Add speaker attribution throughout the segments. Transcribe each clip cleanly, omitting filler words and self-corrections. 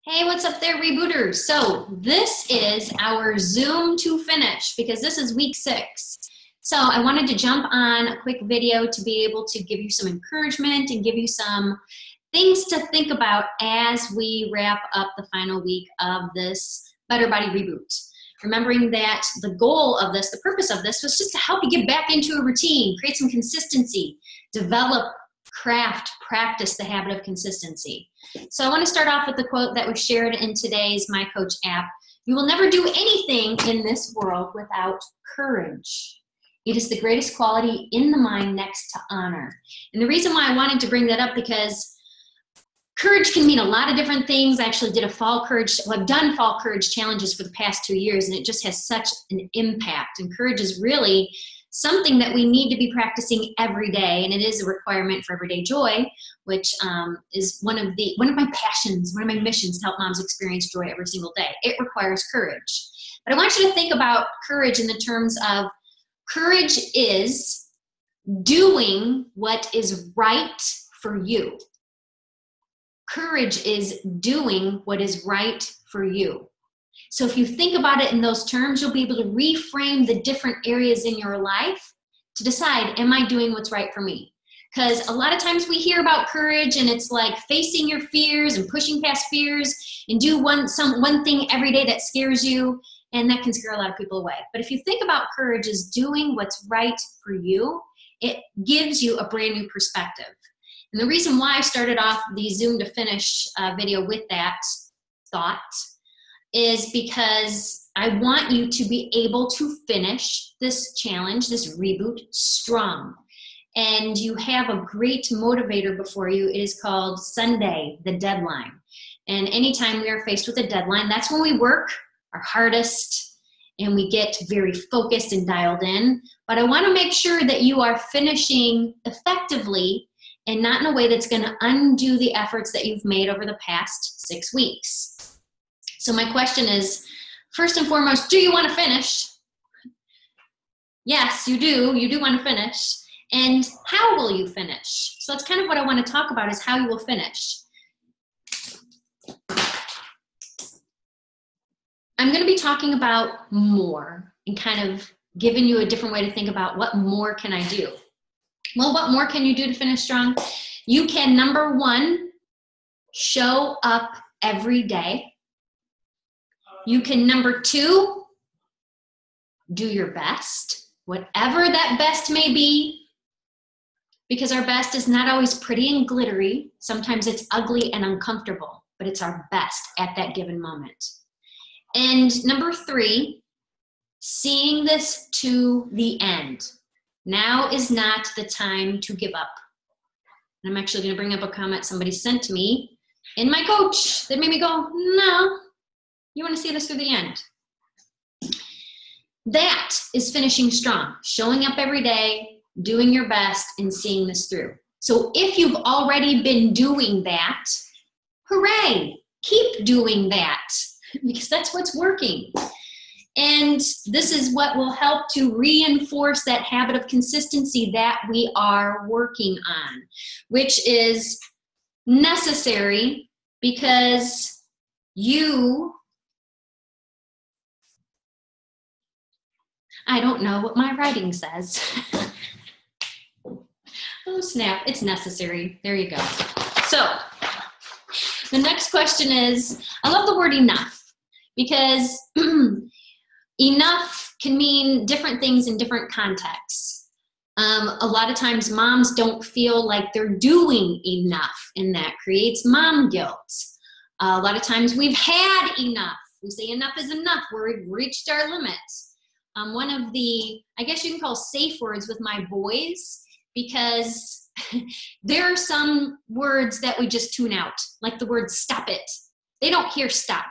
Speaker 1: Hey, what's up there, Rebooters? So this is our Zoom to finish because this is week 6. So I wanted to jump on a quick video to be able to give you some encouragement and give you some things to think about as we wrap up the final week of this Better Body Reboot. Remembering that the goal of this, the purpose of this, was just to help you get back into a routine, create some consistency, develop, craft, practice the habit of consistency. So I want to start off with the quote that was shared in today's My Coach app. You will never do anything in this world without courage. It is the greatest quality in the mind next to honor. And the reason why I wanted to bring that up because courage can mean a lot of different things. I actually did a fall courage, well, I've done fall courage challenges for the past 2 years, and it just has such an impact. And courage is really something that we need to be practicing every day, and it is a requirement for everyday joy, which is one of my passions, one of my missions to help moms experience joy every single day. It requires courage. But I want you to think about courage in the terms of courage is doing what is right for you. Courage is doing what is right for you. So if you think about it in those terms, you'll be able to reframe the different areas in your life to decide, am I doing what's right for me? Because a lot of times we hear about courage and it's like facing your fears and pushing past fears and do one thing every day that scares you, and that can scare a lot of people away. But if you think about courage as doing what's right for you, it gives you a brand new perspective. And the reason why I started off the Zoom to finish video with that thought is because I want you to be able to finish this challenge, this reboot, strong. And you have a great motivator before you. It is called Sunday, the deadline. And anytime we are faced with a deadline, that's when we work our hardest and we get very focused and dialed in. But I want to make sure that you are finishing effectively and not in a way that's going to undo the efforts that you've made over the past 6 weeks. So my question is, first and foremost, do you want to finish? Yes, you do. You do want to finish. And how will you finish? So that's kind of what I want to talk about, is how you will finish. I'm going to be talking about more and kind of giving you a different way to think about what more can I do? Well, what more can you do to finish strong? You can, number 1, show up every day. You can, number 2, do your best, whatever that best may be, because our best is not always pretty and glittery. Sometimes it's ugly and uncomfortable, but it's our best at that given moment. And number 3, seeing this to the end. Now is not the time to give up. And I'm actually going to bring up a comment somebody sent to me in My Coach that made me go, no. You want to see this through the end. That is finishing strong, showing up every day, doing your best, and seeing this through. So if you've already been doing that, hooray, keep doing that, because that's what's working. And this is what will help to reinforce that habit of consistency that we are working on, which is necessary because I don't know what my writing says. Oh, snap. It's necessary. There you go. So the next question is, I love the word enough, because enough can mean different things in different contexts. A lot of times moms don't feel like they're doing enough, and that creates mom guilt. A lot of times we've had enough. We say enough is enough. We've reached our limits. One of the, I guess you can call safe words with my boys, because there are some words that we just tune out, like the word stop it. They don't hear stop.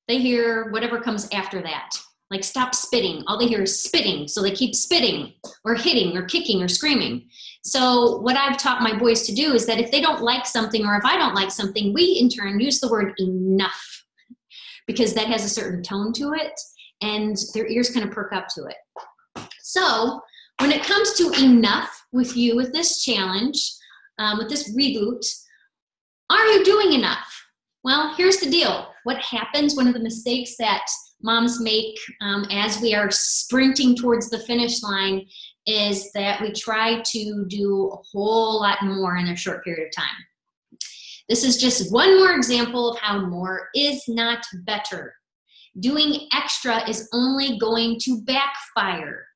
Speaker 1: They hear whatever comes after that, like stop spitting. All they hear is spitting, so they keep spitting or hitting or kicking or screaming. So what I've taught my boys to do is that if they don't like something, or if I don't like something, we in turn use the word enough, because that has a certain tone to it, and their ears kind of perk up to it. So when it comes to enough with you, with this challenge, with this reboot, are you doing enough? Well, here's the deal. What happens, one of the mistakes that moms make as we are sprinting towards the finish line is that we try to do a whole lot more in a short period of time. This is just one more example of how more is not better. Doing extra is only going to backfire.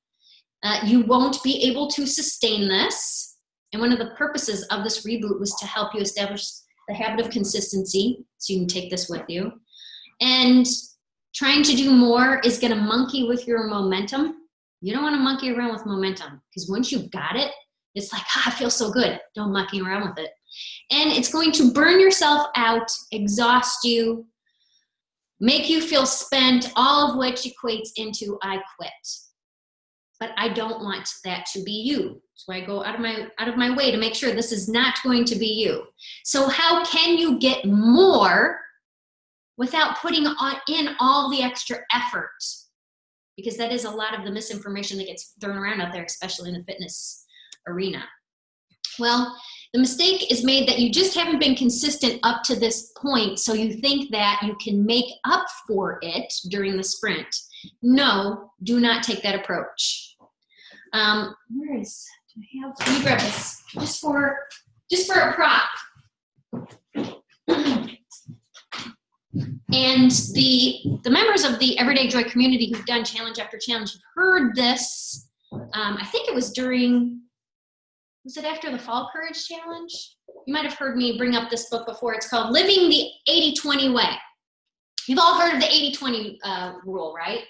Speaker 1: You won't be able to sustain this. And one of the purposes of this reboot was to help you establish the habit of consistency, so you can take this with you. And trying to do more is going to monkey with your momentum. You don't want to monkey around with momentum, because once you've got it, it's like, I feel so good. Don't monkey around with it. And it's going to burn yourself out, exhaust you, make you feel spent, all of which equates into I quit. But I don't want that to be you. So I go out of my way to make sure this is not going to be you. So how can you get more without putting in all the extra effort? Because that is a lot of the misinformation that gets thrown around out there, especially in the fitness arena. Well, the mistake is made that you just haven't been consistent up to this point, so you think that you can make up for it during the sprint. No, do not take that approach. Let me grab this just for a prop. And the members of the Everyday Joy community who've done challenge after challenge have heard this. I think it was was it after the Fall Courage Challenge? You might have heard me bring up this book before. It's called Living the 80-20 Way. You've all heard of the 80-20 rule, right?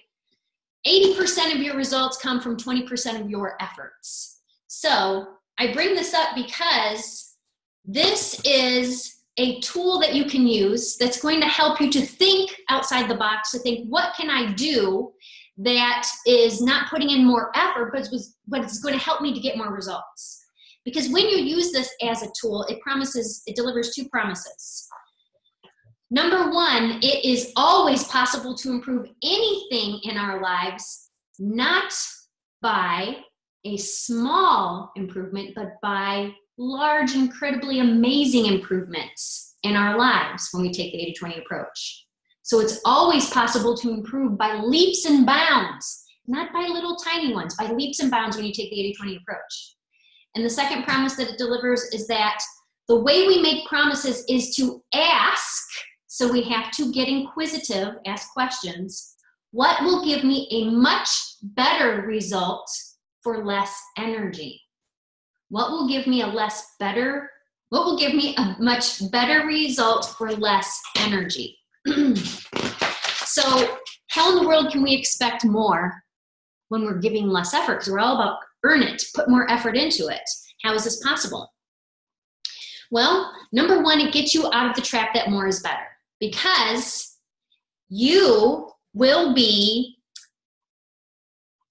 Speaker 1: 80% of your results come from 20% of your efforts. So I bring this up because this is a tool that you can use that's going to help you to think outside the box, to think, what can I do that is not putting in more effort, but it's going to help me to get more results. Because when you use this as a tool, it delivers two promises. Number one, it is always possible to improve anything in our lives, not by a small improvement, but by large, incredibly amazing improvements in our lives when we take the 80-20 approach. So it's always possible to improve by leaps and bounds, not by little tiny ones, by leaps and bounds when you take the 80-20 approach. And the second promise that it delivers is that the way we make promises is to ask. So we have to get inquisitive, ask questions. What will give me a much better result for less energy? What will give me a much better result for less energy? So how in the world can we expect more when we're giving less effort? Because we're all about earn it, put more effort into it. How is this possible? Well, number one, it gets you out of the trap that more is better. Because you will be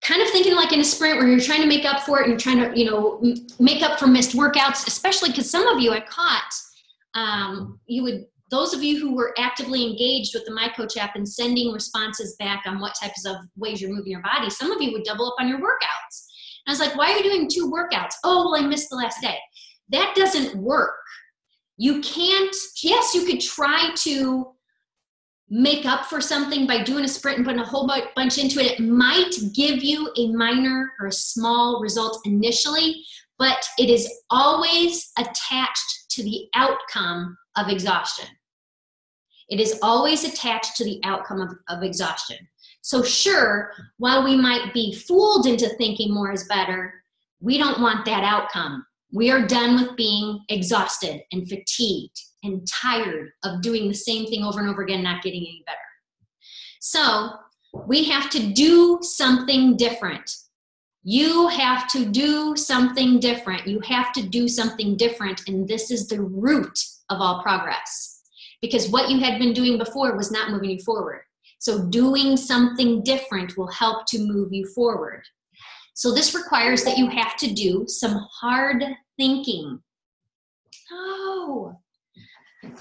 Speaker 1: kind of thinking like in a sprint where you're trying to make up for it and you're trying to, make up for missed workouts, especially because some of you I caught, those of you who were actively engaged with the My Coach app and sending responses back on what types of ways you're moving your body, some of you would double up on your workouts. And I was like, why are you doing 2 workouts? Oh, well, I missed the last day. That doesn't work. You can't, yes, you could try to make up for something by doing a sprint and putting a whole bunch into it. It might give you a minor or a small result initially, but it is always attached to the outcome of exhaustion. It is always attached to the outcome of exhaustion. So sure, while we might be fooled into thinking more is better, we don't want that outcome. We are done with being exhausted and fatigued and tired of doing the same thing over and over again, not getting any better. So we have to do something different. You have to do something different. You have to do something different, and this is the root of all progress. Because what you had been doing before was not moving you forward. So doing something different will help to move you forward. So this requires that you have to do some hard thinking. Oh,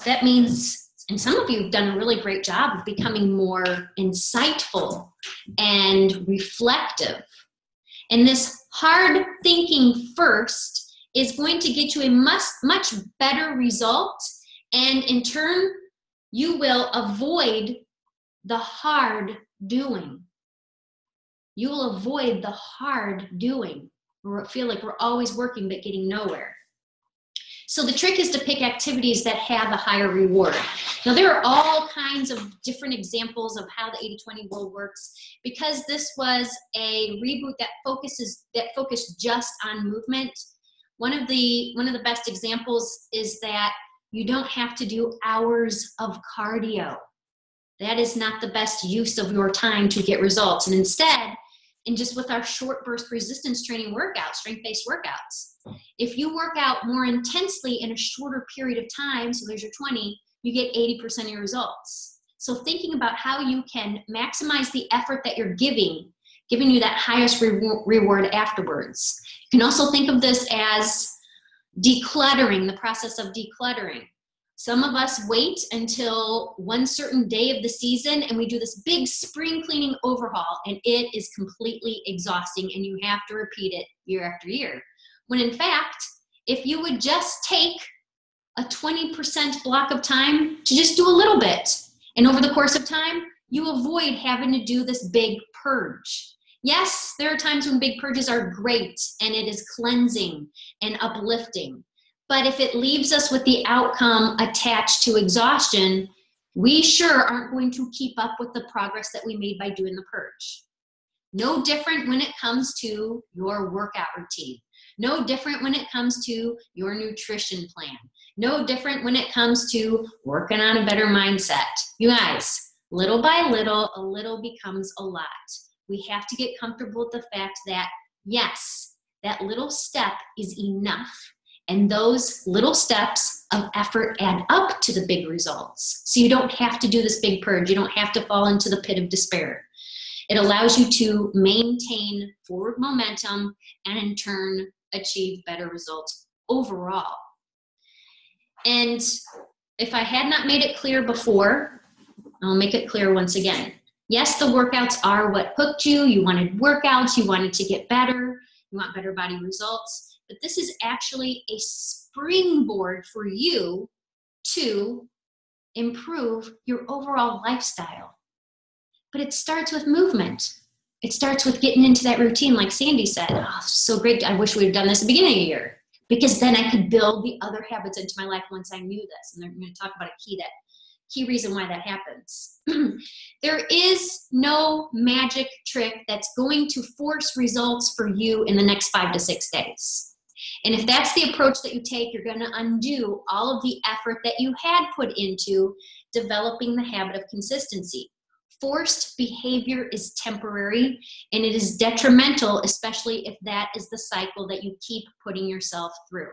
Speaker 1: that means, and some of you have done a really great job of becoming more insightful and reflective. And this hard thinking first is going to get you a much better result, and in turn you will avoid the hard doing. You will avoid the hard doing, or feel like we're always working but getting nowhere. So the trick is to pick activities that have a higher reward. Now, there are all kinds of different examples of how the 80-20 rule works. Because this was a reboot that focused just on movement, one of the best examples is that you don't have to do hours of cardio. That is not the best use of your time to get results. And instead, and just with our short burst resistance training workouts, strength-based workouts, if you work out more intensely in a shorter period of time, so there's your 20, you get 80% of your results. So thinking about how you can maximize the effort that you're giving you that highest reward afterwards. You can also think of this as decluttering, the process of decluttering. Some of us wait until one certain day of the season and we do this big spring cleaning overhaul, and it is completely exhausting and you have to repeat it year after year. When in fact, if you would just take a 20% block of time to just do a little bit, and over the course of time, you avoid having to do this big purge. Yes, there are times when big purges are great and it is cleansing and uplifting. But if it leaves us with the outcome attached to exhaustion, we sure aren't going to keep up with the progress that we made by doing the purge. No different when it comes to your workout routine. No different when it comes to your nutrition plan. No different when it comes to working on a better mindset. You guys, little by little, a little becomes a lot. We have to get comfortable with the fact that, yes, that little step is enough. And those little steps of effort add up to the big results. So you don't have to do this big purge. You don't have to fall into the pit of despair. It allows you to maintain forward momentum and in turn achieve better results overall. And if I had not made it clear before, I'll make it clear once again. Yes, the workouts are what hooked you. You wanted workouts. You wanted to get better. You want better body results. But this is actually a springboard for you to improve your overall lifestyle. But it starts with movement. It starts with getting into that routine, like Sandy said. Oh, so great. I wish we had done this at the beginning of the year, because then I could build the other habits into my life once I knew this. And they're going to talk about a key reason why that happens. There is no magic trick that's going to force results for you in the next 5 to 6 days. And if that's the approach that you take, you're going to undo all of the effort that you had put into developing the habit of consistency. Forced behavior is temporary, and it is detrimental, especially if that is the cycle that you keep putting yourself through.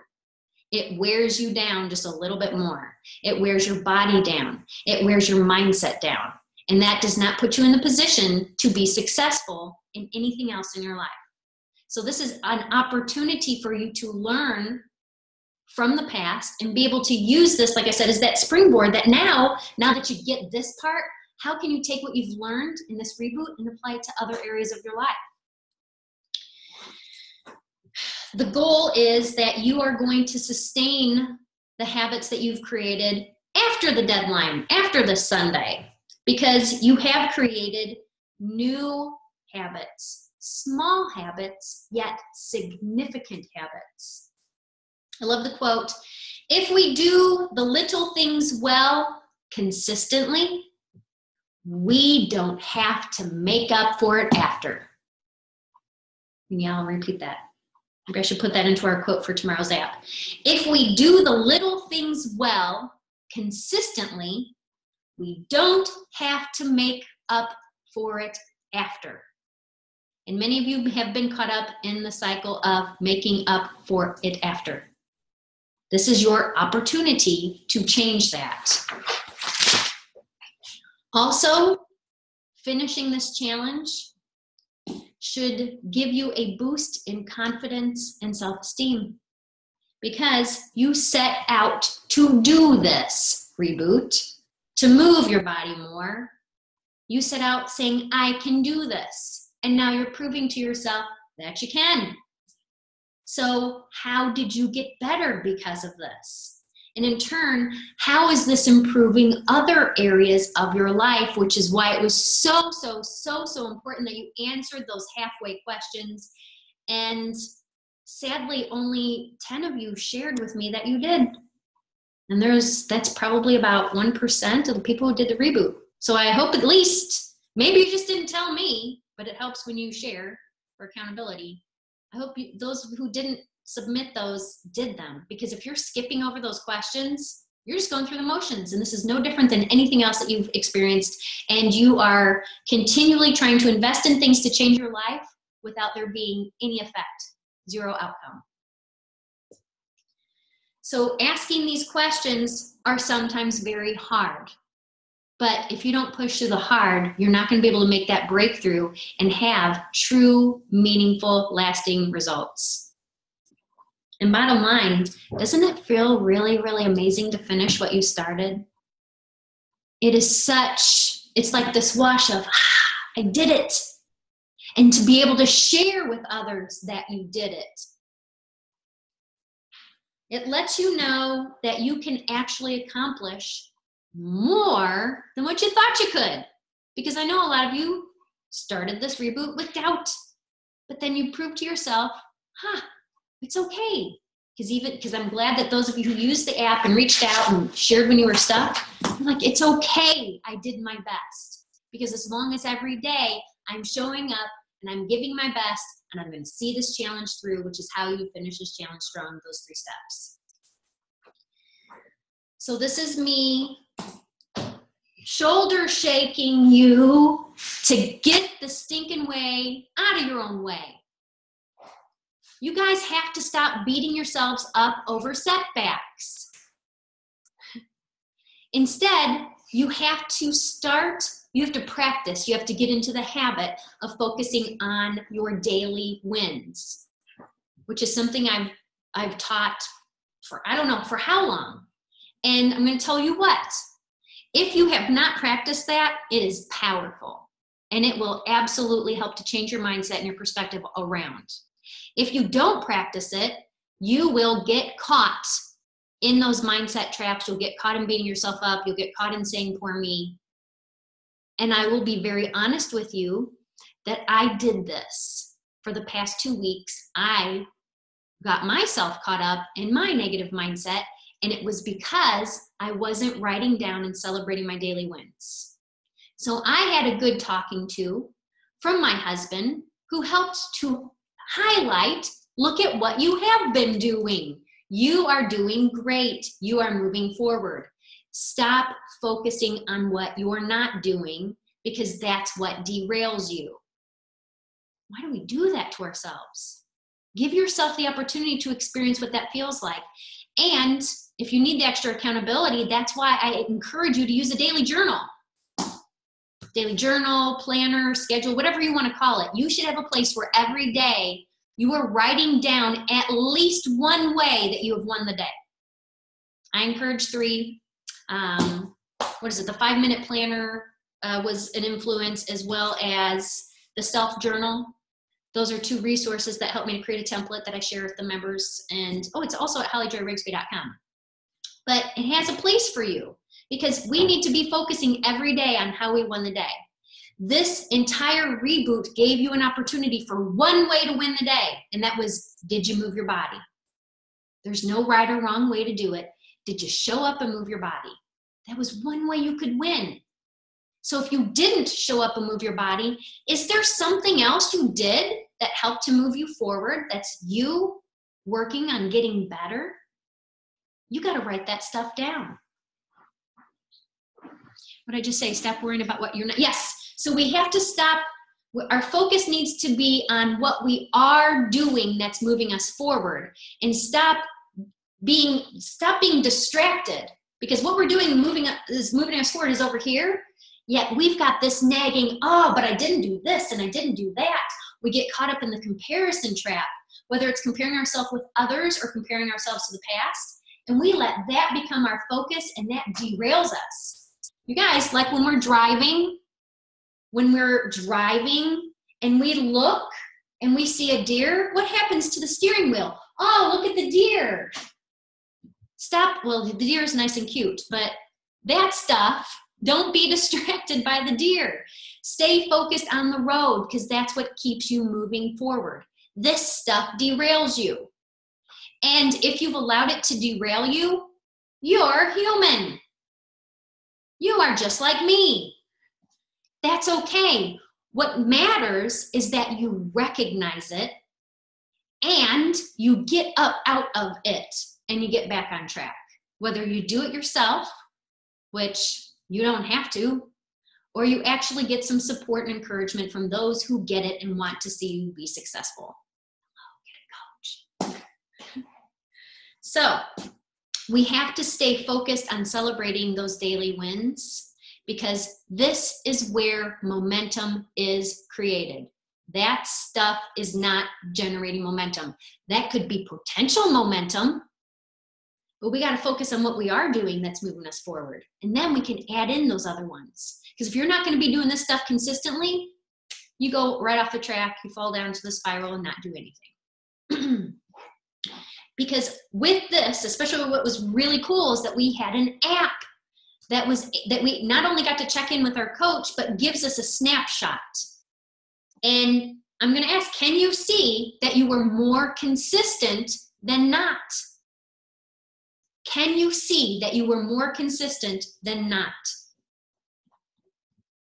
Speaker 1: It wears you down just a little bit more. It wears your body down. It wears your mindset down. And that does not put you in the position to be successful in anything else in your life. So this is an opportunity for you to learn from the past and be able to use this, like I said, as that springboard that now that you get this part, how can you take what you've learned in this reboot and apply it to other areas of your life? The goal is that you are going to sustain the habits that you've created after the deadline, after this Sunday, because you have created new habits, small habits, yet significant habits. I love the quote, "If we do the little things well consistently, we don't have to make up for it after." Yeah, I'll repeat that. Maybe I should put that into our quote for tomorrow's app. If we do the little things well consistently, we don't have to make up for it after. And many of you have been caught up in the cycle of making up for it after. This is your opportunity to change that. Also, finishing this challenge should give you a boost in confidence and self-esteem, because you set out to do this reboot, to move your body more. You set out saying, I can do this. And now you're proving to yourself that you can. So how did you get better because of this? And in turn, how is this improving other areas of your life, which is why it was so important that you answered those halfway questions. And sadly, only 10 of you shared with me that you did. And that's probably about 1% of the people who did the reboot. So I hope at least, maybe you just didn't tell me, but it helps when you share for accountability. I hope those who didn't submit those did them, because if you're skipping over those questions, you're just going through the motions, and this is no different than anything else that you've experienced, and you are continually trying to invest in things to change your life without there being any effect, zero outcome. So asking these questions are sometimes very hard, but if you don't push through the hard, you're not going to be able to make that breakthrough and have true, meaningful, lasting results. And bottom line, doesn't it feel really, really amazing to finish what you started? It is it's like this wash of, I did it. And to be able to share with others that you did it. It lets you know that you can actually accomplish more than what you thought you could. Because I know a lot of you started this reboot with doubt, but then you proved to yourself, it's okay. Because I'm glad that those of you who used the app and reached out and shared when you were stuck, I'm like, it's okay, I did my best. Because as long as every day I'm showing up and I'm giving my best, and I'm going to see this challenge through, which is how you finish this challenge strong, those 3 steps. So this is me shoulder shaking you to get the stinking way out of your own way. You guys have to stop beating yourselves up over setbacks. Instead, you have to practice, you have to get into the habit of focusing on your daily wins, which is something I've taught for, I don't know, for how long. And I'm going to tell you what, if you have not practiced that, it is powerful. And it will absolutely help to change your mindset and your perspective around. If you don't practice it, you will get caught in those mindset traps. You'll get caught in beating yourself up. You'll get caught in saying, poor me. And I will be very honest with you that I did this for the past 2 weeks. I got myself caught up in my negative mindset, and it was because I wasn't writing down and celebrating my daily wins. So I had a good talking to from my husband, who helped to highlight, look at what you have been doing. You are doing great. You are moving forward. Stop focusing on what you're not doing, because that's what derails you. Why do we do that to ourselves? Give yourself the opportunity to experience what that feels like. And if you need the extra accountability, that's why I encourage you to use a daily journal. Daily journal, planner, schedule, whatever you want to call it. You should have a place where every day you are writing down at least one way that you have won the day. I encourage 3. The 5-minute planner was an influence, as well as the self-journal. Those are 2 resources that help me to create a template that I share with the members. And it's also at hollyjoyrigsby.com. But it has a place for you, because we need to be focusing every day on how we won the day. This entire reboot gave you an opportunity for one way to win the day, and that was, did you move your body? There's no right or wrong way to do it. Did you show up and move your body? That was one way you could win. So if you didn't show up and move your body, is there something else you did that helped to move you forward? That's you working on getting better? You got to write that stuff down. What did I just say? Stop worrying about what you're not. Yes. So we have to stop. Our focus needs to be on what we are doing that's moving us forward, and stop being distracted, because what we're doing moving us forward is over here. Yet we've got this nagging, but I didn't do this and I didn't do that. We get caught up in the comparison trap, whether it's comparing ourselves with others or comparing ourselves to the past. And we let that become our focus, and that derails us. You guys, like when we're driving and we look and we see a deer, what happens to the steering wheel? Oh, look at the deer. Stop. Well, the deer is nice and cute, but that stuff, don't be distracted by the deer. Stay focused on the road because that's what keeps you moving forward. This stuff derails you. And if you've allowed it to derail you, you're human. You are just like me. That's okay. What matters is that you recognize it and you get up out of it and you get back on track. Whether you do it yourself, which you don't have to, or you actually get some support and encouragement from those who get it and want to see you be successful. Oh, get a coach. So we have to stay focused on celebrating those daily wins because this is where momentum is created. That stuff is not generating momentum. That could be potential momentum, but we got to focus on what we are doing that's moving us forward. And then we can add in those other ones. Because if you're not going to be doing this stuff consistently, you go right off the track, you fall down to the spiral and not do anything. Because with this, especially what was really cool is that we had an app that we not only got to check in with our coach, but gives us a snapshot. And I'm going to ask, can you see that you were more consistent than not? Can you see that you were more consistent than not?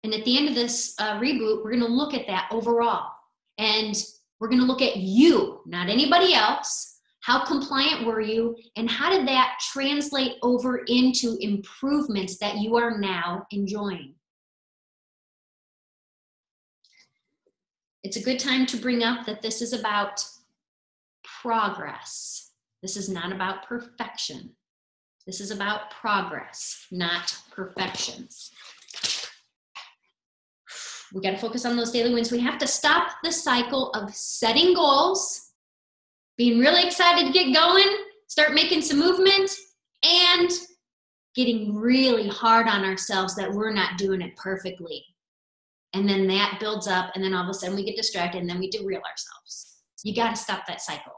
Speaker 1: And at the end of this reboot, we're going to look at that overall. And we're going to look at you, not anybody else. How compliant were you? And how did that translate over into improvements that you are now enjoying? It's a good time to bring up that this is about progress. This is not about perfection. This is about progress, not perfection. We got to focus on those daily wins. We have to stop the cycle of setting goals, being really excited to get going, start making some movement, and getting really hard on ourselves that we're not doing it perfectly. And then that builds up, and then all of a sudden we get distracted, and then we derail ourselves. You got to stop that cycle.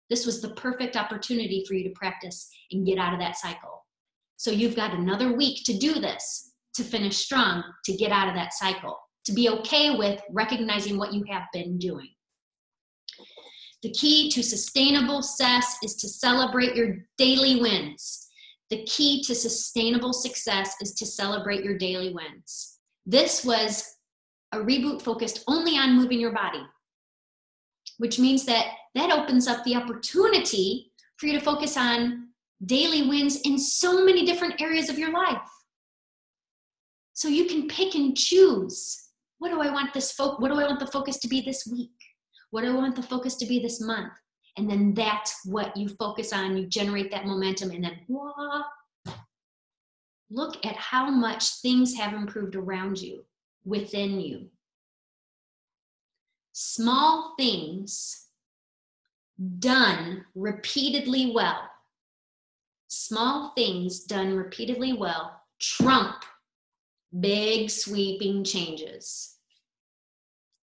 Speaker 1: This was the perfect opportunity for you to practice and get out of that cycle. So you've got another week to do this, to finish strong, to get out of that cycle, to be okay with recognizing what you have been doing. The key to sustainable success is to celebrate your daily wins. The key to sustainable success is to celebrate your daily wins. This was a reboot focused only on moving your body, which means that opens up the opportunity for you to focus on daily wins in so many different areas of your life. So you can pick and choose. What do I want the focus to be this week? What do I want the focus to be this month? And then that's what you focus on. You generate that momentum, and then voila, look at how much things have improved around you, within you. Small things done repeatedly well. Small things done repeatedly well trump big sweeping changes.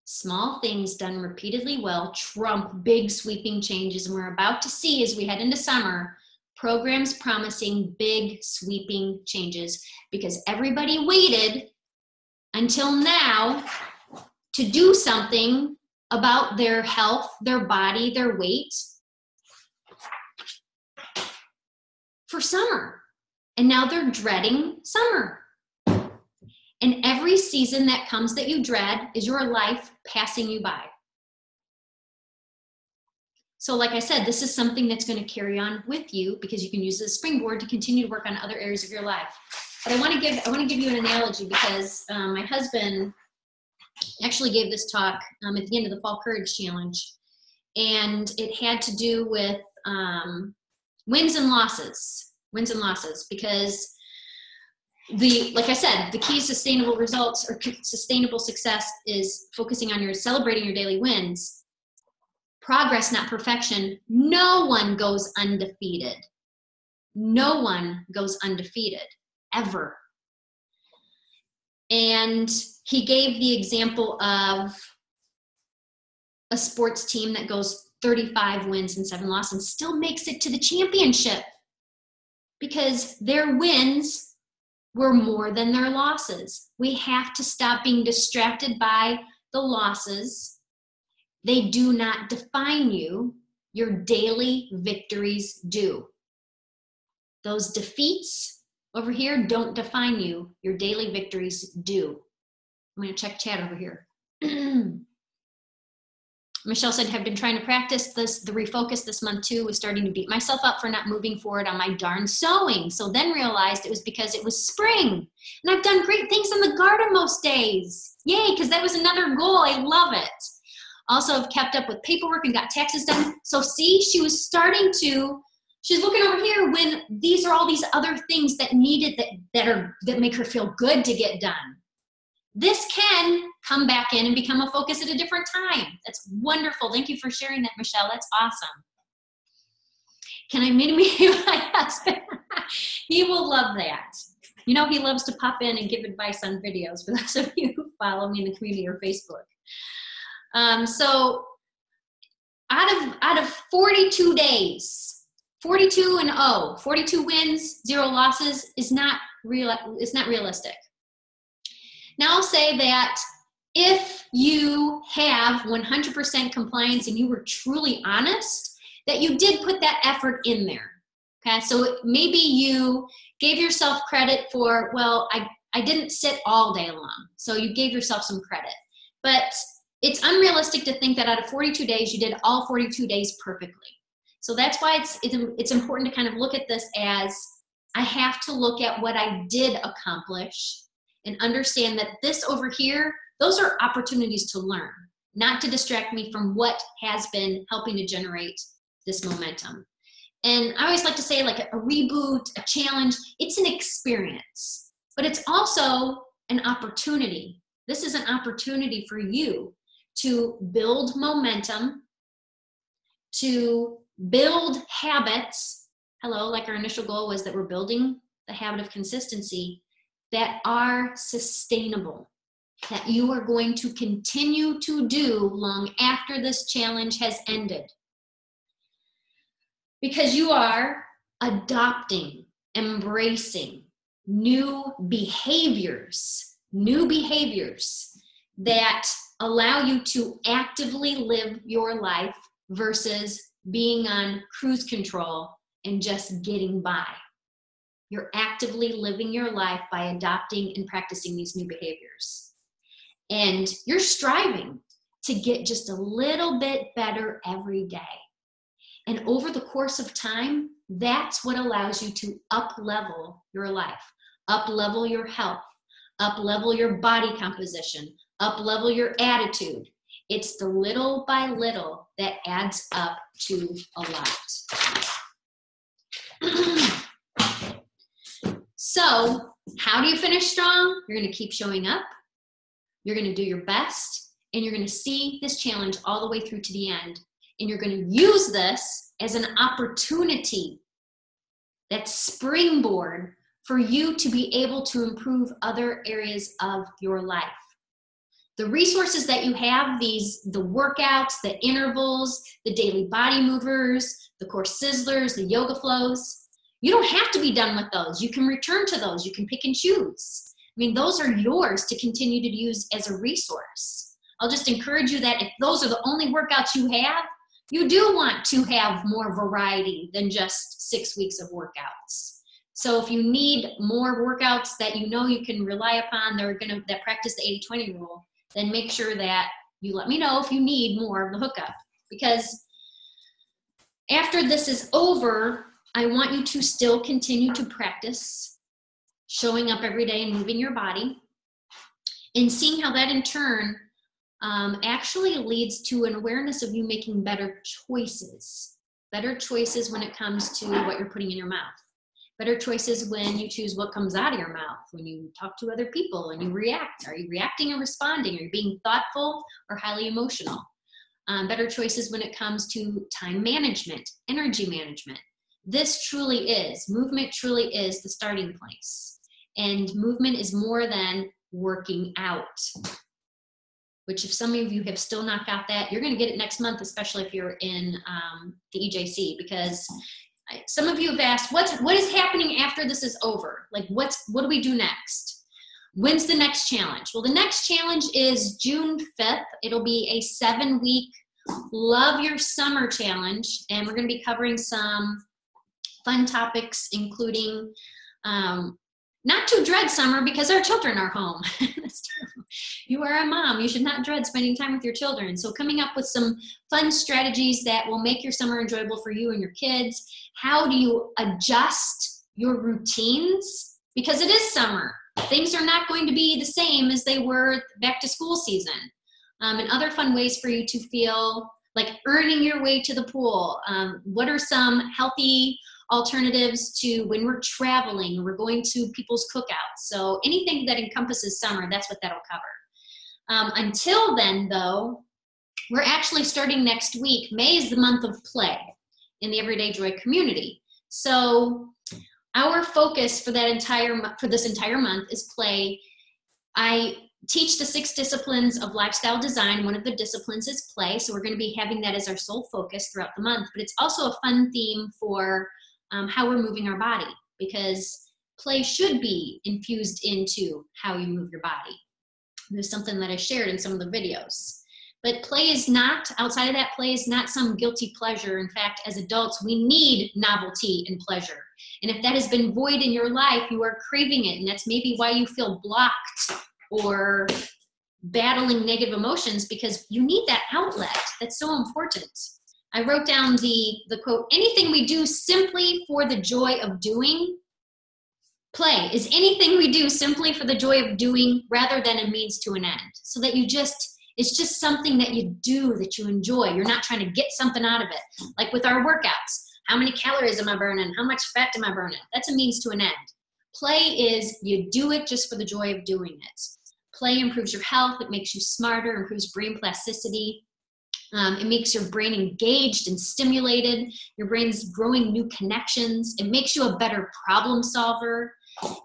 Speaker 1: Small things done repeatedly well trump big sweeping changes. And we're about to see, as we head into summer, programs promising big sweeping changes because everybody waited until now to do something about their health, their body, their weight for summer. And now they're dreading summer. And every season that comes that you dread is your life passing you by. So like I said, this is something that's going to carry on with you because you can use it as a springboard to continue to work on other areas of your life. But I want to give you an analogy because my husband actually gave this talk at the end of the Fall Courage Challenge, and it had to do with wins and losses, because like I said, the key to sustainable results or sustainable success is focusing on celebrating your daily wins. Progress, not perfection. No one goes undefeated. No one goes undefeated, ever. And he gave the example of a sports team that goes 35 wins and 7 losses and still makes it to the championship. because their wins were more than their losses. We have to stop being distracted by the losses. They do not define you. Your daily victories do. Those defeats over here don't define you. Your daily victories do. I'm going to check chat over here. Michelle said, have been trying to practice this, the refocus this month too, was starting to beat myself up for not moving forward on my darn sewing. So then realized it was because it was spring. And I've done great things in the garden most days. Yay, because that was another goal. I love it. Also have kept up with paperwork and got taxes done. So see, she's looking over here when these are all these other things that needed that make her feel good to get done. This can come back in and become a focus at a different time. That's wonderful. Thank you for sharing that, Michelle. That's awesome. Can I meet my husband? He will love that. You know, he loves to pop in and give advice on videos for those of you who follow me in the community or Facebook. So out of 42 days, 42 and 0, 42 wins, 0 losses is not realistic. Now I'll say that if you have 100% compliance and you were truly honest, that you did put that effort in there. Okay, so maybe you gave yourself credit for, well, I didn't sit all day long, so you gave yourself some credit. But it's unrealistic to think that out of 42 days, you did all 42 days perfectly. So that's why it's important to kind of look at this as, I have to look at what I did accomplish and understand that this over here, those are opportunities to learn, not to distract me from what has been helping to generate this momentum. And I always like to say, like a reboot, a challenge, it's an experience, but it's also an opportunity. This is an opportunity for you to build momentum, to build habits. Hello, like our initial goal was that we're building the habit of consistency that are sustainable, that you are going to continue to do long after this challenge has ended. Because you are adopting, embracing new behaviors that allow you to actively live your life versus being on cruise control and just getting by. You're actively living your life by adopting and practicing these new behaviors. And you're striving to get just a little bit better every day. And over the course of time, that's what allows you to up-level your life, up-level your health, up-level your body composition, up-level your attitude. It's the little by little that adds up to a lot. So, how do you finish strong? You're going to keep showing up. You're going to do your best, and you're going to see this challenge all the way through to the end. And you're going to use this as an opportunity, that springboard for you to be able to improve other areas of your life. The resources that you have, the workouts, the intervals, the daily body movers, the core sizzlers, the yoga flows, you don't have to be done with those. You can return to those. You can pick and choose. I mean, those are yours to continue to use as a resource. I'll just encourage you that if those are the only workouts you have, you do want to have more variety than just 6 weeks of workouts. So if you need more workouts that you know you can rely upon, that practice the 80-20 rule, then make sure that you let me know if you need more of the hookup. Because after this is over, I want you to still continue to practice showing up every day and moving your body, and seeing how that in turn actually leads to an awareness of you making better choices when it comes to what you're putting in your mouth, better choices when you choose what comes out of your mouth, when you talk to other people and you react. Are you reacting or responding? Are you being thoughtful or highly emotional? Better choices when it comes to time management, energy management. This truly is, movement truly is the starting place. And movement is more than working out, which if some of you have still not got that, you're going to get it next month, especially if you're in the EJC, because Some of you have asked, what is happening after this is over? Like, what do we do next? When's the next challenge? Well, the next challenge is June 5th. It'll be a 7-week Love Your Summer challenge, and we're going to be covering some fun topics, including not to dread summer because our children are home. That's true. You are a mom. You should not dread spending time with your children. So coming up with some fun strategies that will make your summer enjoyable for you and your kids. How do you adjust your routines? Because it is summer. Things are not going to be the same as they were back to school season. And other fun ways for you to feel like earning your way to the pool. What are some healthy alternatives to when we're traveling or we're going to people's cookouts? So anything that encompasses summer, that's what that'll cover. Until then, though, we're actually starting next week. May is the month of play in the Everyday Joy community. So our focus for this entire month is play. I teach the 6 disciplines of lifestyle design. One of the disciplines is play, so we're going to be having that as our sole focus throughout the month. But it's also a fun theme for how we're moving our body, because play should be infused into how you move your body. There's something that I shared in some of the videos. But play is not, outside of that, play is not some guilty pleasure. In fact, as adults, we need novelty and pleasure. And if that has been void in your life, you are craving it. And that's maybe why you feel blocked or battling negative emotions, because you need that outlet. That's so important. I wrote down the quote, anything we do simply for the joy of doing. Play is anything we do simply for the joy of doing rather than a means to an end. So that it's just something that you do that you enjoy. You're not trying to get something out of it. Like with our workouts, how many calories am I burning? How much fat am I burning? That's a means to an end. Play is you do it just for the joy of doing it. Play improves your health. It makes you smarter, improves brain plasticity. It makes your brain engaged and stimulated. Your brain's growing new connections. It makes you a better problem solver.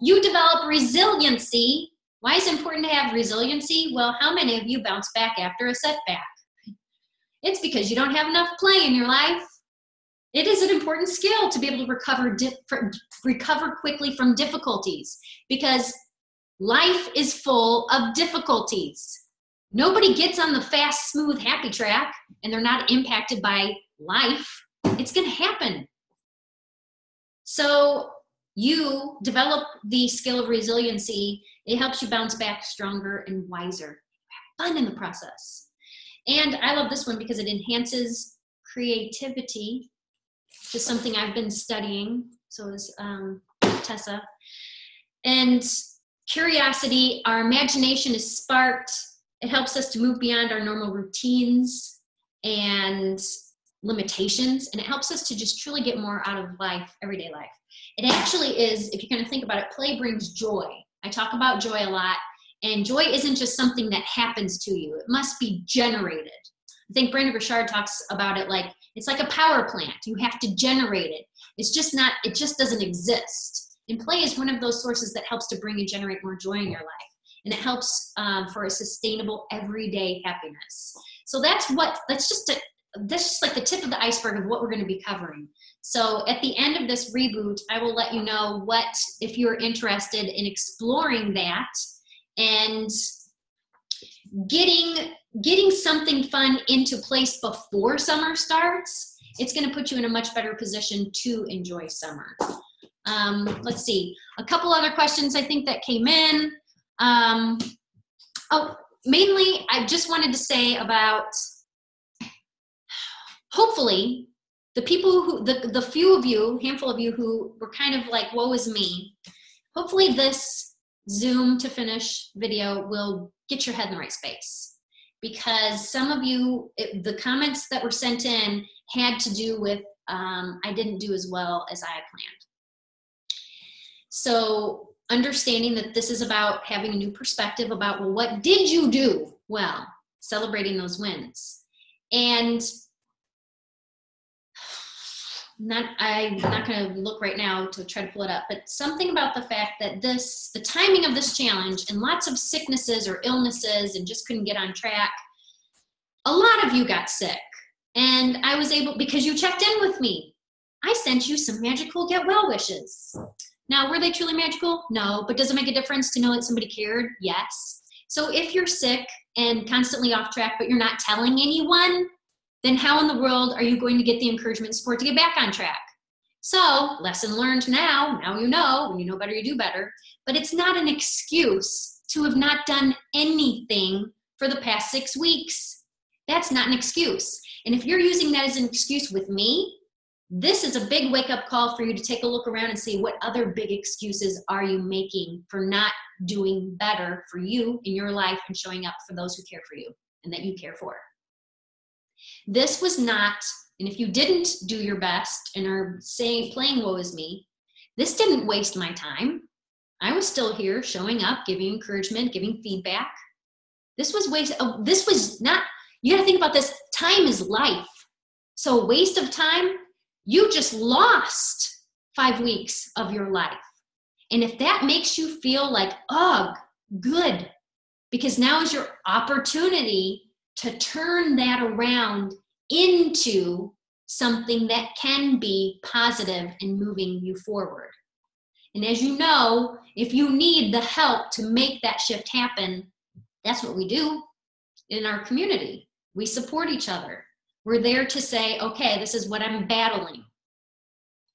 Speaker 1: You develop resiliency. Why is it important to have resiliency? Well, how many of you bounce back after a setback? It's because you don't have enough play in your life. It is an important skill to be able to recover quickly from difficulties, because life is full of difficulties. Nobody gets on the fast, smooth, happy track and they're not impacted by life. It's going to happen. So you develop the skill of resiliency. It helps you bounce back stronger and wiser. Have fun in the process. And I love this one because it enhances creativity, which is something I've been studying. So is Tessa. And curiosity, our imagination is sparked. It helps us to move beyond our normal routines and limitations, and it helps us to just truly get more out of life, everyday life. It actually is, if you're going to think about it, play brings joy. I talk about joy a lot, and joy isn't just something that happens to you. It must be generated. I think Brandon Burchard talks about it like, it's like a power plant. You have to generate it. It's just not, it just doesn't exist. And play is one of those sources that helps to bring and generate more joy in your life. And it helps for a sustainable everyday happiness. So that's just like the tip of the iceberg of what we're going to be covering. So at the end of this reboot, I will let you know what, if you're interested in exploring that and getting something fun into place before summer starts, it's going to put you in a much better position to enjoy summer. Let's see, a couple other questions I think that came in. Mainly, I just wanted to say about, hopefully, the people who, the few of you, handful of you who were kind of like, woe is me, hopefully this Zoom to finish video will get your head in the right space. Because some of you, the comments that were sent in had to do with, I didn't do as well as I had planned. So understanding that this is about having a new perspective about, well, what did you do well? Celebrating those wins. And I'm not going to look right now to try to pull it up, but something about the fact that the timing of this challenge and lots of sicknesses or illnesses and just couldn't get on track. A lot of you got sick, and I was able, because you checked in with me. I sent you some magical get well wishes. Now, were they truly magical? No, but does it make a difference to know that somebody cared? Yes. So if you're sick and constantly off track, but you're not telling anyone, then how in the world are you going to get the encouragement and support to get back on track? So, lesson learned now you know, when you know better, you do better, but it's not an excuse to have not done anything for the past 6 weeks. That's not an excuse. And if you're using that as an excuse with me, this is a big wake-up call for you to take a look around and see what other big excuses are you making for not doing better for you in your life and showing up for those who care for you and that you care for. This was not, and if you didn't do your best and are playing woe is me, this didn't waste my time. I was still here showing up, giving encouragement, giving feedback. This was not, you got to think about this. Time is life. So waste of time, you just lost 5 weeks of your life. And if that makes you feel like, ugh, good, because now is your opportunity to turn that around into something that can be positive and moving you forward. And as you know, if you need the help to make that shift happen, that's what we do in our community. We support each other. We're there to say, okay, this is what I'm battling.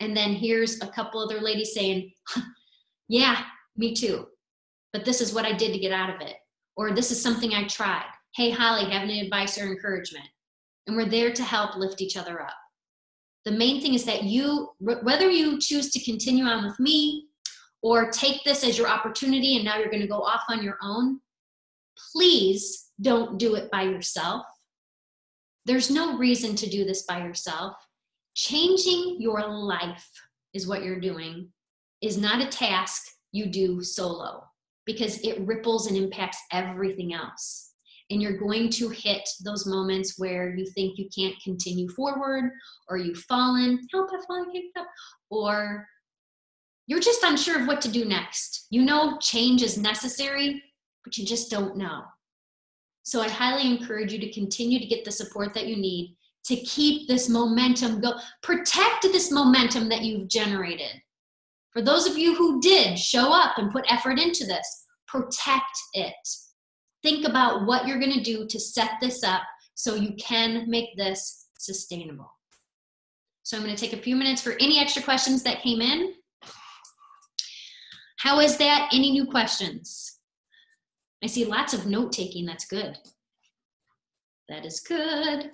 Speaker 1: And then here's a couple other ladies saying, yeah, me too. But this is what I did to get out of it. Or this is something I tried. Hey, Holly, have any advice or encouragement? And we're there to help lift each other up. The main thing is that whether you choose to continue on with me or take this as your opportunity and now you're going to go off on your own, please don't do it by yourself. There's no reason to do this by yourself. Changing your life is what you're doing, is not a task you do solo, because it ripples and impacts everything else. And you're going to hit those moments where you think you can't continue forward, or you've fallen, help, I've fallen, picked up, or you're just unsure of what to do next. You know change is necessary, but you just don't know. So I highly encourage you to continue to get the support that you need to keep this momentum go. Protect this momentum that you've generated. For those of you who did show up and put effort into this, protect it. Think about what you're going to do to set this up so you can make this sustainable. So I'm going to take a few minutes for any extra questions that came in. How is that? Any new questions? I see lots of note-taking. That's good. That is good.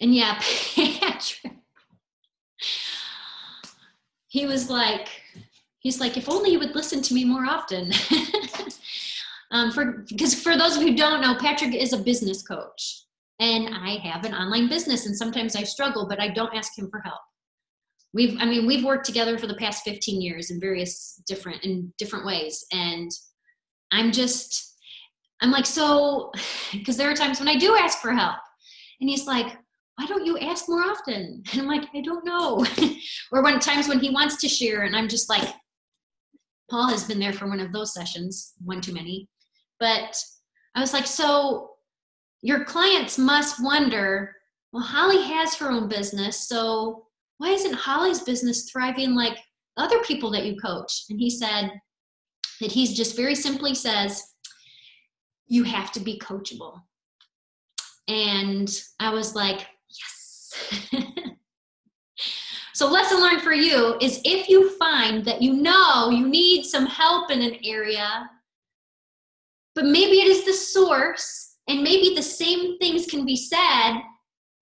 Speaker 1: And yeah, Patrick, he's like, if only you would listen to me more often. Because for those of you who don't know, Patrick is a business coach. And I have an online business, and sometimes I struggle, but I don't ask him for help. We've worked together for the past 15 years in different ways. And I'm like, so, because there are times when I do ask for help. And he's like, why don't you ask more often? And I'm like, I don't know. Or times when he wants to share, and I'm just like, Paul has been there for one of those sessions, one too many. But I was like, so your clients must wonder, well, Holly has her own business, so why isn't Holly's business thriving like other people that you coach? And he said that he's just very simply says, you have to be coachable. And I was like, yes. So lesson learned for you is, if you find that you need some help in an area, but maybe it is the source, and maybe the same things can be said,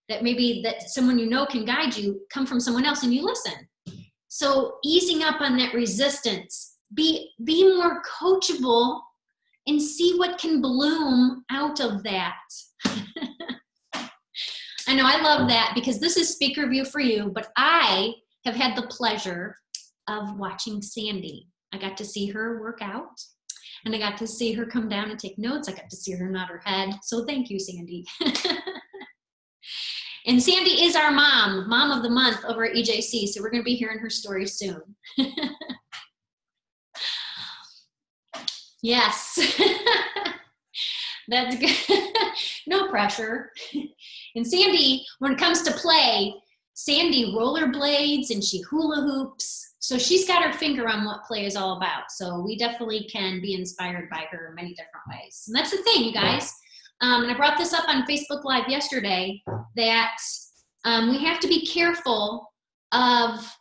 Speaker 1: that maybe that someone can guide you, come from someone else, and you listen. So easing up on that resistance, be more coachable and see what can bloom out of that. I know, I love that, because this is speaker review for you, but I have had the pleasure of watching Sandy. I got to see her work out, and I got to see her come down and take notes. I got to see her nod her head. So thank you, Sandy. And Sandy is our mom of the month over at EJC. So we're going to be hearing her story soon. Yes. That's good. No pressure. And Sandy, when it comes to play, Sandy rollerblades and she hula hoops. So she's got her finger on what play is all about. So we definitely can be inspired by her in many different ways. And that's the thing, you guys. And I brought this up on Facebook Live yesterday, that we have to be careful of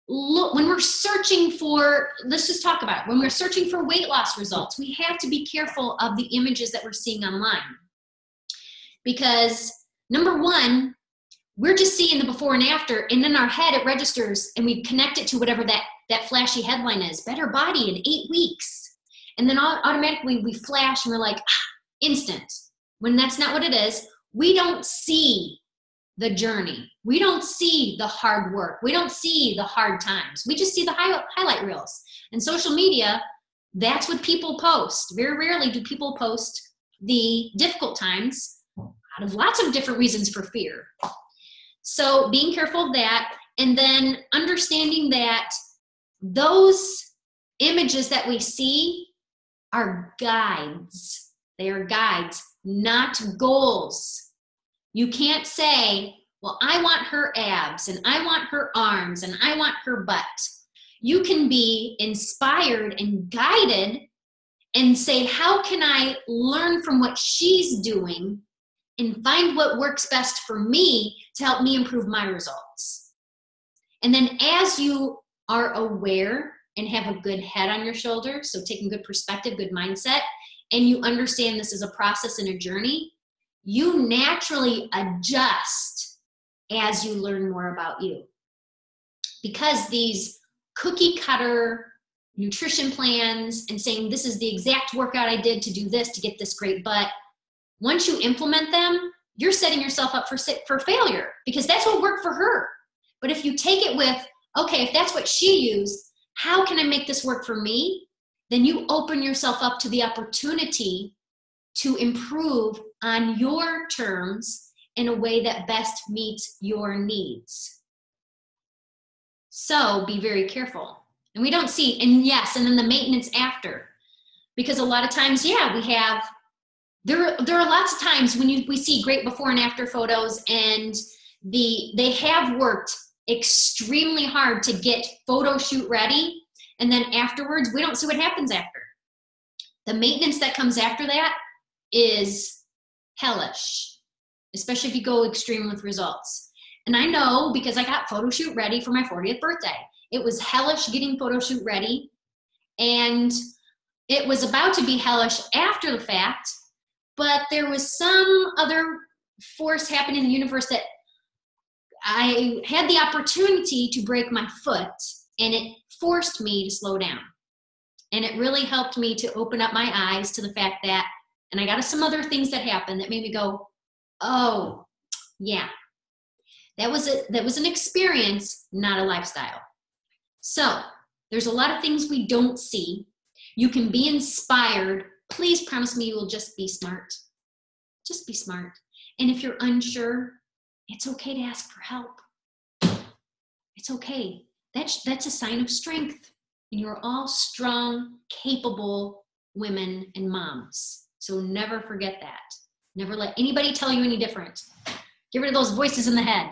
Speaker 1: when we're searching for, let's just talk about it. When we're searching for weight loss results, we have to be careful of the images that we're seeing online. Because number one, we're just seeing the before and after, and in our head it registers and we connect it to whatever that flashy headline is, better body in 8 weeks. And then automatically we flash and we're like, instant. When that's not what it is. We don't see the journey. We don't see the hard work. We don't see the hard times. We just see the highlight reels. And social media, that's what people post. Very rarely do people post the difficult times out of lots of different reasons for fear. So being careful of that, and then understanding that those images that we see are guides. They are guides, not goals. You can't say, well, I want her abs, and I want her arms, and I want her butt. You can be inspired and guided and say, how can I learn from what she's doing and find what works best for me to help me improve my results? And then as you are aware and have a good head on your shoulders, so taking good perspective, good mindset, and you understand this is a process and a journey, you naturally adjust as you learn more about you. Because these cookie cutter nutrition plans and saying this is the exact workout I did to do this to get this great butt, once you implement them, you're setting yourself up for failure, because that's what worked for her. But if you take it with, okay, if that's what she used, how can I make this work for me? Then you open yourself up to the opportunity to improve on your terms in a way that best meets your needs. So be very careful. And we don't see, and yes, and then the maintenance after. Because a lot of times, yeah, we have, there are lots of times when we see great before and after photos, and they have worked extremely hard to get photo shoot ready, and then afterwards we don't see what happens after. The maintenance that comes after that is hellish, especially if you go extreme with results. And I know, because I got photo shoot ready for my 40th birthday. It was hellish getting photo shoot ready, and it was about to be hellish after the fact. But there was some other force happening in the universe that I had the opportunity to break my foot, and it forced me to slow down. And it really helped me to open up my eyes to the fact that, and I got some other things that happened that made me go, oh, yeah, that was an experience, not a lifestyle. So there's a lot of things we don't see. You can be inspired. Please promise me you will just be smart. Just be smart. And if you're unsure, it's okay to ask for help. It's okay. That's a sign of strength. And you're all strong, capable women and moms. So never forget that. Never let anybody tell you any different. Get rid of those voices in the head.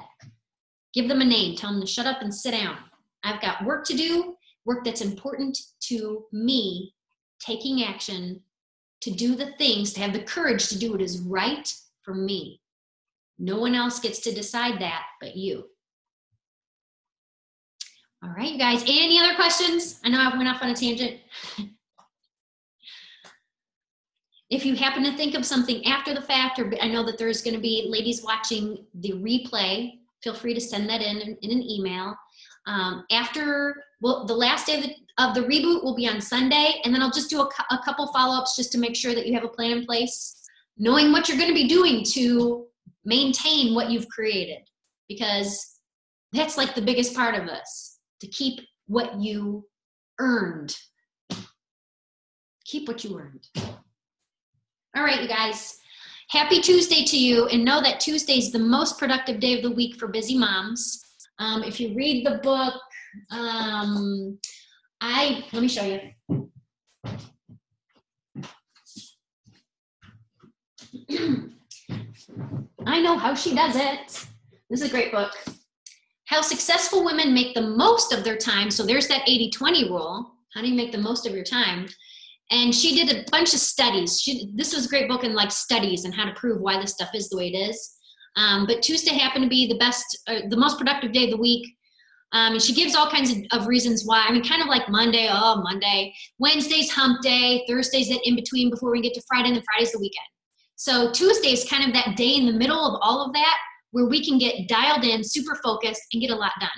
Speaker 1: Give them a name. Tell them to shut up and sit down. I've got work to do, work that's important to me, taking action to do the things, to have the courage to do what is right for me. No one else gets to decide that but you. All right, you guys, any other questions? I know I went off on a tangent. If you happen to think of something after the fact, or I know that there's going to be ladies watching the replay, feel free to send that in an email. The last day of the reboot will be on Sunday, and then I'll just do a couple follow-ups just to make sure that you have a plan in place, knowing what you're going to be doing to maintain what you've created, because that's like the biggest part of this, to keep what you earned. Keep what you earned. All right, you guys. Happy Tuesday to you, and know that Tuesday is the most productive day of the week for busy moms. If you read the book, let me show you. I know how she does it. This is a great book. How Successful Women Make the Most of Their Time. So there's that 80-20 rule. How do you make the most of your time? And she did a bunch of studies. This was a great book in like studies and how to prove why this stuff is the way it is. But Tuesday happened to be the most productive day of the week. And she gives all kinds of reasons why. I mean, kind of like Monday, Monday. Wednesday's hump day. Thursday's that in between before we get to Friday, and then Friday's the weekend. So Tuesday is kind of that day in the middle of all of that where we can get dialed in, super focused, and get a lot done.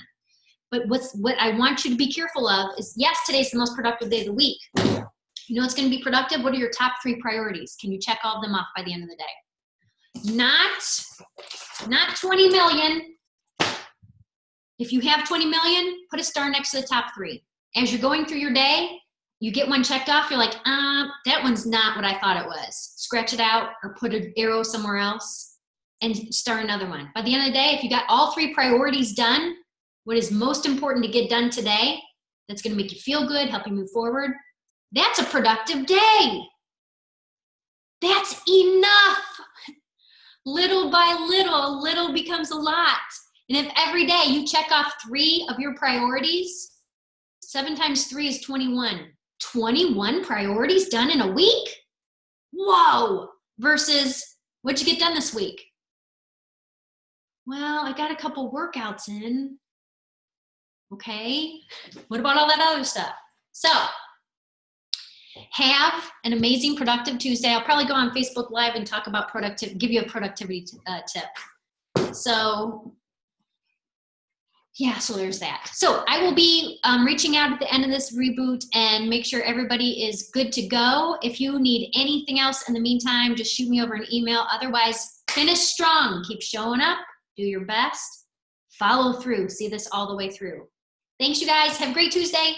Speaker 1: But what I want you to be careful of is, yes, today's the most productive day of the week. You know what's going to be productive? What are your top 3 priorities? Can you check all of them off by the end of the day? Not 20 million. If you have 20 million, put a star next to the top 3. As you're going through your day, you get one checked off, you're like, that one's not what I thought it was. Scratch it out or put an arrow somewhere else and start another one. By the end of the day, if you got all 3 priorities done, what is most important to get done today, that's going to make you feel good, help you move forward, that's a productive day. That's enough. Little by little, little becomes a lot. And if every day you check off 3 of your priorities, 7 times 3 is 21. 21 priorities done in a week? Whoa! Versus, what'd you get done this week? Well, I got a couple workouts in. Okay. What about all that other stuff? So, have an amazing productive Tuesday. I'll probably go on Facebook Live and talk about give you a productivity tip. So, yeah, so there's that. So I will be reaching out at the end of this reboot and make sure everybody is good to go. If you need anything else in the meantime, just shoot me over an email. Otherwise, finish strong. Keep showing up. Do your best. Follow through. See this all the way through. Thanks, you guys. Have a great Tuesday.